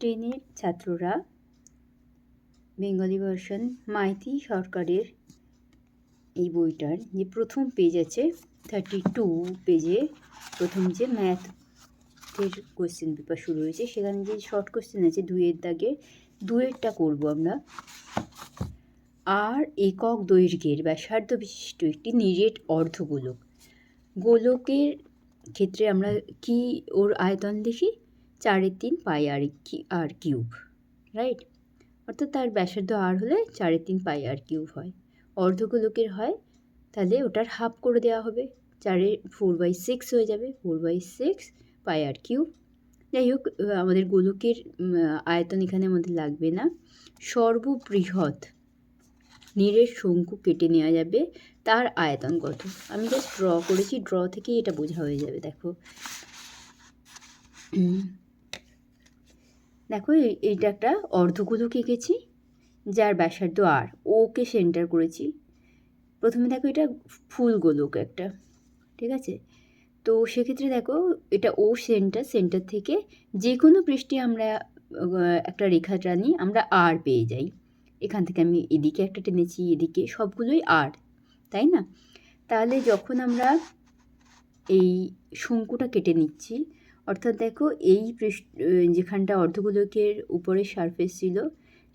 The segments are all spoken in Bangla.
10-এর ছাত্ররা বেঙ্গলি ভার্সন মাইতি সরকারের এই বইটার যে প্রথম পেজ আছে 32 পেজে প্রথম যে ম্যাথের কোয়েশ্চেন পেপার শুরু হয়েছে, সেখানে যে শর্ট কোয়েশ্চেন আছে 2-এর দাগে 2-এরটা করবো আমরা। আর একক দৈর্ঘ্যের ব্যাসার্ধ বিশিষ্ট একটি নিরেট অর্ধগোলক। গোলকের ক্ষেত্রে আমরা কি ওর আয়তন দেখি 4/3 পাই আর কিউব, রাইট? অর্থাৎ তার ব্যাসার্ধ আর হলে 4/3 পাই আর কিউব হয়। অর্ধগোলকের হয় তাহলে ওটার হাফ করে দেওয়া হবে, 4/6 হয়ে যাবে, 4/6 পাই আর কিউব। যাই হোক, আমাদের গোলকের আয়তন এখানে আমাদের লাগবে না। সর্ববৃহৎ নিরেট শঙ্কু কেটে নেওয়া যাবে, তার আয়তন কত? আমি জাস্ট ড্র করেছি, ড্র থেকেই এটা বোঝা হয়ে যাবে। দেখো দেখো এইটা একটা অর্ধগোলক এঁকেছি যার ব্যাসার্ধ আর, ওকে সেন্টার করেছি। প্রথমে দেখো এটা ফুল গোলক একটা, ঠিক আছে? তো সেক্ষেত্রে দেখো এটা ও সেন্টার থেকে যে কোনো পৃষ্ঠে আমরা একটা রেখা টানি, আমরা আর পেয়ে যাই। এখান থেকে আমি এদিকে একটা টেনেছি, এদিকে সবগুলোই আর, তাই না? তাহলে যখন আমরা এই শঙ্কুটা কেটে নিচ্ছি, অর্থাৎ দেখো এই যেখানটা অর্ধগোলকের উপরে সারফেস ছিল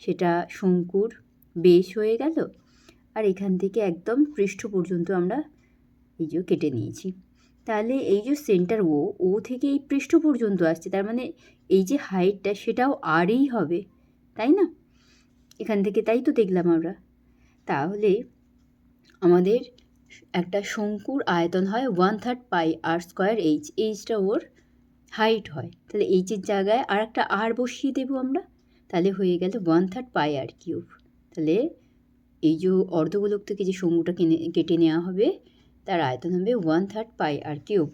সেটা শঙ্কুর বেস হয়ে গেল, আর এখান থেকে একদম পৃষ্ঠ পর্যন্ত আমরা এই যে কেটে নিয়েছি। তাহলে এই যে সেন্টার ও থেকে এই পৃষ্ঠ পর্যন্ত আসছে, তার মানে এই যে হাইটটা সেটাও আরই হবে, তাই না? এখান থেকে তাই তো দেখলাম আমরা। তাহলে আমাদের একটা শঙ্কুর আয়তন হয় 1/3 পাই আর স্কোয়ার এইচটা ওর হাইট হয়। তাহলে এইচের জায়গায় আর একটা আর বসিয়ে দেবো আমরা, তাহলে হয়ে গেল 1/3 পাই আর কিউব। তাহলে এই যে অর্ধগোলক থেকে যে শঙ্কুটা কেটে নেওয়া হবে তার আয়তন হবে 1/3 পাই আর কিউব।